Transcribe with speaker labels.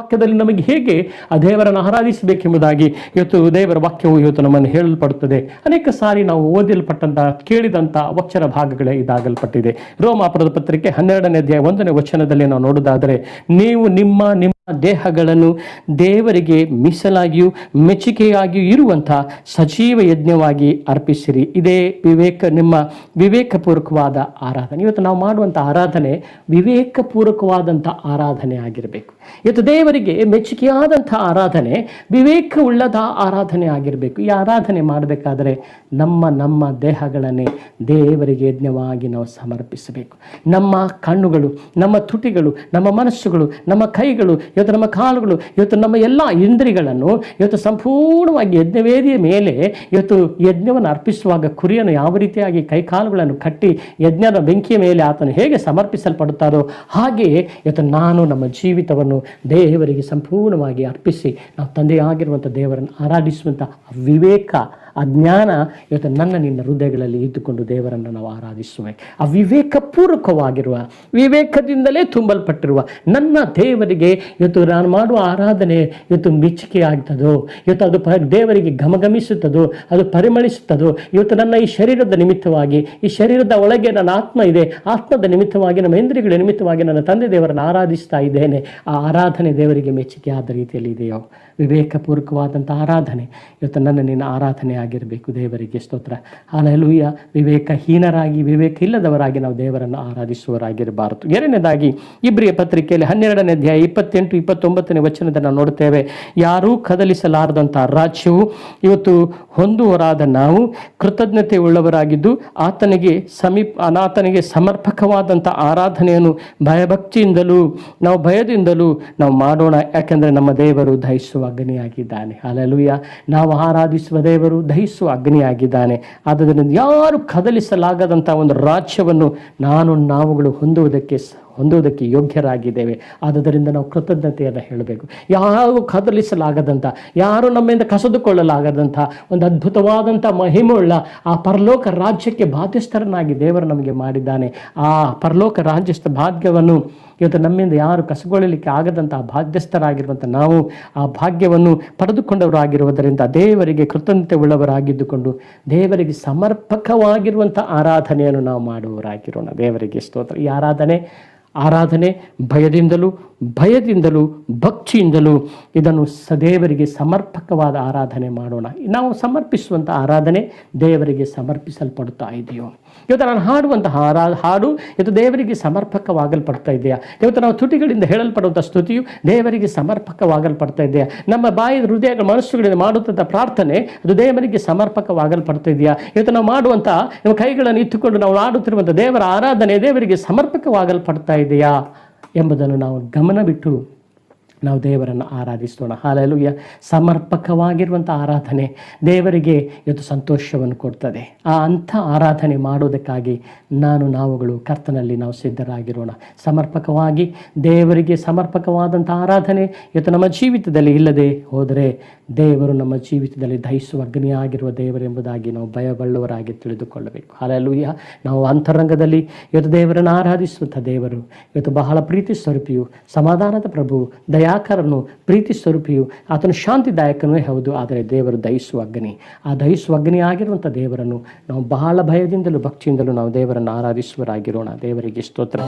Speaker 1: ವಾಕ್ಯದಲ್ಲಿ ನಮಗೆ ಹೇಗೆ ಆ ದೇವರನ್ನು ಆರಾಧಿಸಬೇಕೆಂಬುದಾಗಿ ಇವತ್ತು ದೇವರ ವಾಕ್ಯವು ಇವತ್ತು ನಮ್ಮನ್ನು ಹೇಳಲ್ಪಡುತ್ತದೆ. ಅನೇಕ ಸಾರಿ ನಾವು ಓದಲ್ಪಟ್ಟಂತ ಕೇಳಿದಂಥ ಅಕ್ಷರ ಭಾಗಗಳೇ ಇದಾಗಲ್ಪಟ್ಟಿದೆ. ರೋಮಾಪುರದ ಪತ್ರಿಕೆ 12ನೇ ಅಧ್ಯಾಯ 1ನೇ ವಚನದಲ್ಲಿ ನಾವು ನೋಡುವುದಾದರೆ, ನೀವು ನಿಮ್ಮ ದೇಹಗಳನ್ನು ದೇವರಿಗೆ ಮೀಸಲಾಗಿಯೂ ಮೆಚ್ಚುಗೆಯಾಗಿಯೂ ಇರುವಂಥ ಸಜೀವ ಯಜ್ಞವಾಗಿ ಅರ್ಪಿಸಿರಿ, ಇದೇ ನಿಮ್ಮ ವಿವೇಕಪೂರ್ವಕವಾದ ಆರಾಧನೆ. ಇವತ್ತು ನಾವು ಮಾಡುವಂಥ ಆರಾಧನೆ ವಿವೇಕಪೂರ್ವಕವಾದಂಥ ಆರಾಧನೆ ಆಗಿರಬೇಕು. ಇವತ್ತು ದೇವರಿಗೆ ಮೆಚ್ಚುಗೆಯಾದಂಥ ಆರಾಧನೆ ವಿವೇಕವುಳ್ಳದ ಆರಾಧನೆ ಆಗಿರಬೇಕು. ಈ ಆರಾಧನೆ ಮಾಡಬೇಕಾದರೆ ನಮ್ಮ ದೇಹಗಳನ್ನೇ ದೇವರಿಗೆ ಯಜ್ಞವಾಗಿ ನಾವು ಸಮರ್ಪಿಸಬೇಕು. ನಮ್ಮ ಕಣ್ಣುಗಳು, ನಮ್ಮ ತುಟಿಗಳು, ನಮ್ಮ ಮನಸ್ಸುಗಳು, ನಮ್ಮ ಕೈಗಳು, ಇವತ್ತು ನಮ್ಮ ಕಾಲುಗಳು, ಇವತ್ತು ನಮ್ಮ ಎಲ್ಲ ಇಂದ್ರಿಯಗಳನ್ನು ಇವತ್ತು ಸಂಪೂರ್ಣವಾಗಿ ಯಜ್ಞವೇದಿಯ ಮೇಲೆ ಇವತ್ತು ಯಜ್ಞವನ್ನು ಅರ್ಪಿಸುವಾಗ ಕುರಿಯನ್ನು ಯಾವ ರೀತಿಯಾಗಿ ಕೈಕಾಲುಗಳನ್ನು ಕಟ್ಟಿ ಯಜ್ಞದ ಬೆಂಕಿಯ ಮೇಲೆ ಆತನು ಹೇಗೆ ಸಮರ್ಪಿಸಲ್ಪಡುತ್ತಾರೋ ಹಾಗೆಯೇ ಇವತ್ತು ನಮ್ಮ ಜೀವಿತವನ್ನು ದೇವರಿಗೆ ಸಂಪೂರ್ಣವಾಗಿ ಅರ್ಪಿಸಿ ನಾವು ತಂದೆಯಾಗಿರುವಂಥ ದೇವರನ್ನು ಆರಾಧಿಸುವಂಥ ವಿವೇಕ, ಆ ಜ್ಞಾನ ಇವತ್ತು ನಿನ್ನ ಹೃದಯಗಳಲ್ಲಿ ಇದ್ದುಕೊಂಡು ದೇವರನ್ನು ನಾವು ಆರಾಧಿಸುವೆ. ಆ ವಿವೇಕಪೂರ್ವಕವಾಗಿರುವ, ವಿವೇಕದಿಂದಲೇ ತುಂಬಲ್ಪಟ್ಟಿರುವ ನನ್ನ ದೇವರಿಗೆ ಇವತ್ತು ನಾನು ಮಾಡುವ ಆರಾಧನೆ ಇವತ್ತು ಮೆಚ್ಚುಗೆ ಆಗ್ತದೋ, ಇವತ್ತು ಅದು ದೇವರಿಗೆ ಘಮಘಮಿಸುತ್ತದೋ, ಅದು ಪರಿಮಳಿಸುತ್ತದೋ. ಇವತ್ತು ನನ್ನ ಈ ಶರೀರದ ನಿಮಿತ್ತವಾಗಿ, ಈ ಶರೀರದ ಒಳಗೆ ನನ್ನ ಆತ್ಮ ಇದೆ, ಆತ್ಮದ ನಿಮಿತ್ತವಾಗಿ, ನಮ್ಮ ಇಂದ್ರಿಯಗಳ ನಿಮಿತ್ತವಾಗಿ ನನ್ನ ತಂದೆ ದೇವರನ್ನು ಆರಾಧಿಸ್ತಾ ಇದ್ದೇನೆ. ಆ ಆರಾಧನೆ ದೇವರಿಗೆ ಮೆಚ್ಚುಗೆ ಆದ ರೀತಿಯಲ್ಲಿ ಇದೆಯೋ? ವಿವೇಕಪೂರ್ವಕವಾದಂಥ ಆರಾಧನೆ ಇವತ್ತು ನಿನ್ನ ಆರಾಧನೆ ಆಗಿರಬೇಕು. ದೇವರಿಗೆ ಸ್ತೋತ್ರ. ಹಲ್ಲೆಲೂಯಾ. ವಿವೇಕಹೀನರಾಗಿ, ವಿವೇಕ ಇಲ್ಲದವರಾಗಿ ನಾವು ದೇವರನ್ನು ಆರಾಧಿಸುವವರಾಗಿರಬಾರದು. ಎರಡನೇದಾಗಿ ಇಬ್ರಿಯ ಪತ್ರಿಕೆಯಲ್ಲಿ 12ನೇ ಅಧ್ಯಾಯ 28-29ನೇ ವಚನದಲ್ಲಿ ನಾವು ನೋಡುತ್ತೇವೆ, ಯಾರೂ ಕದಲಿಸಲಾರದಂಥ ರಾಜ್ಯವು ಇವತ್ತು ಹೊಂದುವರಾದ ನಾವು ಕೃತಜ್ಞತೆ ಉಳ್ಳವರಾಗಿದ್ದು ಆತನಿಗೆ ಸಮರ್ಪಕವಾದಂಥ ಆರಾಧನೆಯನ್ನು ಭಯದಿಂದಲೂ ನಾವು ಮಾಡೋಣ. ಯಾಕೆಂದರೆ ನಮ್ಮ ದೇವರು ದಹಿಸುವ ಅಗ್ನಿಯಾಗಿದ್ದಾನೆ. ಹಲ್ಲೆಲೂಯಾ. ನಾವು ಆರಾಧಿಸುವ ದೇವರು ದಹಿಸುವ ಅಗ್ನಿಯಾಗಿದ್ದಾನೆ. ಆದ್ದರಿಂದ ಯಾರು ಕದಲಿಸಲಾಗದಂಥ ಒಂದು ರಾಜ್ಯವನ್ನು ನಾವುಗಳು ಹೊಂದುವುದಕ್ಕೆ ಯೋಗ್ಯರಾಗಿದ್ದೇವೆ. ಆದುದರಿಂದ ನಾವು ಕೃತಜ್ಞತೆಯನ್ನು ಹೇಳಬೇಕು. ಯಾರು ಕದಲಿಸಲಾಗದಂಥ, ಯಾರು ನಮ್ಮಿಂದ ಕಸಿದುಕೊಳ್ಳಲಾಗದಂಥ ಒಂದು ಅದ್ಭುತವಾದಂಥ ಮಹಿಮೆಯುಳ್ಳ ಆ ಪರಲೋಕ ರಾಜ್ಯಕ್ಕೆ ಬಾಧ್ಯಸ್ಥರನ್ನಾಗಿ ದೇವರು ನಮಗೆ ಮಾಡಿದ್ದಾನೆ. ಆ ಪರಲೋಕ ರಾಜ್ಯಸ್ಥ ಭಾಗ್ಯವನ್ನು ಇವತ್ತು ನಮ್ಮಿಂದ ಯಾರು ಕಸಗೊಳ್ಳಲಿಕ್ಕೆ ಆಗದಂಥ ಬಾಧ್ಯಸ್ಥರಾಗಿರುವಂಥ ನಾವು ಆ ಭಾಗ್ಯವನ್ನು ಪಡೆದುಕೊಂಡವರಾಗಿರುವುದರಿಂದ ದೇವರಿಗೆ ಕೃತಜ್ಞತೆ ಉಳ್ಳವರಾಗಿದ್ದುಕೊಂಡು ದೇವರಿಗೆ ಸಮರ್ಪಕವಾಗಿರುವಂಥ ಆರಾಧನೆಯನ್ನು ನಾವು ಮಾಡುವವರಾಗಿರೋಣ. ದೇವರಿಗೆ ಸ್ತೋತ್ರ. ಈ ಆರಾಧನೆ ಭಯದಿಂದಲೂ ಭಕ್ತಿಯಿಂದಲೂ ಇದನ್ನು ದೇವರಿಗೆ ಸಮರ್ಪಕವಾದ ಆರಾಧನೆ ಮಾಡೋಣ. ನಾವು ಸಮರ್ಪಿಸುವಂಥ ಆರಾಧನೆ ದೇವರಿಗೆ ಸಮರ್ಪಿಸಲ್ಪಡುತ್ತಾ ಇದೆಯೋ? ಇವತ್ತು ನಾನು ಹಾಡುವಂತಹ ಹಾಡು ಇವತ್ತು ದೇವರಿಗೆ ಸಮರ್ಪಕವಾಗಲ್ಪಡ್ತಾ ಇದೆಯಾ? ಇವತ್ತು ನಾವು ತುಟಿಗಳಿಂದ ಹೇಳಲ್ಪಡುವಂಥ ಸ್ತುತಿಯು ದೇವರಿಗೆ ಸಮರ್ಪಕವಾಗಲ್ಪಡ್ತಾ ಇದೆಯಾ? ನಮ್ಮ ಬಾಯಿ, ಹೃದಯ, ಮನಸ್ಸುಗಳಿಂದ ಮಾಡುವಂಥ ಪ್ರಾರ್ಥನೆ ಅದು ದೇವರಿಗೆ ಸಮರ್ಪಕವಾಗಲ್ಪಡ್ತಾ ಇದೆಯಾ? ಇವತ್ತು ನಾವು ಮಾಡುವಂಥ ನಮ್ಮ ಕೈಗಳನ್ನು ಇಟ್ಟುಕೊಂಡು ನಾವು ಆಡುತ್ತಿರುವಂಥ ದೇವರ ಆರಾಧನೆ ದೇವರಿಗೆ ಸಮರ್ಪಕವಾಗಲ್ಪಡ್ತಾ ಇದೆಯಾ ಎಂಬುದನ್ನು ನಾವು ಗಮನವಿಟ್ಟು ನಾವು ದೇವರನ್ನು ಆರಾಧಿಸೋಣ. ಹಲ್ಲೆಲೂಯಾ. ಸಮರ್ಪಕವಾಗಿರುವಂಥ ಆರಾಧನೆ ದೇವರಿಗೆ ಇವತ್ತು ಸಂತೋಷವನ್ನು ಕೊಡ್ತದೆ. ಅಂಥ ಆರಾಧನೆ ಮಾಡೋದಕ್ಕಾಗಿ ನಾವುಗಳು ಕರ್ತನಲ್ಲಿ ನಾವು ಸಿದ್ಧರಾಗಿರೋಣ. ಸಮರ್ಪಕವಾಗಿ ದೇವರಿಗೆ ಸಮರ್ಪಕವಾದಂಥ ಆರಾಧನೆ ಇವತ್ತು ನಮ್ಮ ಜೀವಿತದಲ್ಲಿ ಇಲ್ಲದೆ ಹೋದರೆ ದೇವರು ನಮ್ಮ ಜೀವಿತದಲ್ಲಿ ದಹಿಸುವ ಅಗ್ನಿಯಾಗಿರುವ ದೇವರೆಂಬುದಾಗಿ ನಾವು ಭಯಬಳ್ಳುವರಾಗಿ ತಿಳಿದುಕೊಳ್ಳಬೇಕು. ಹಲ್ಲೆಲೂಯಾ. ನಾವು ಅಂತರಂಗದಲ್ಲಿ ಇವತ್ತು ದೇವರನ್ನು ಆರಾಧಿಸುವಂಥ ದೇವರು ಇವತ್ತು ಬಹಳ ಪ್ರೀತಿ ಸ್ವರೂಪಿಯು, ಸಮಾಧಾನದ ಪ್ರಭು, ದಯಾಕರನು, ಪ್ರೀತಿ ಸ್ವರೂಪಿಯು, ಆತನು ಶಾಂತಿದಾಯಕನೂ ಹೌದು. ಆದರೆ ದೇವರು ದಹಿಸುವ ಅಗ್ನಿ, ಆ ದಹಿಸುವ ಅಗ್ನಿ ಆಗಿರುವಂಥ ದೇವರನ್ನು ನಾವು ಬಹಳ ಭಯದಿಂದಲೂ ಭಕ್ತಿಯಿಂದಲೂ ನಾವು ದೇವರನ್ನು ಆರಾಧಿಸುವರಾಗಿರೋಣ. ದೇವರಿಗೆ ಸ್ತೋತ್ರ.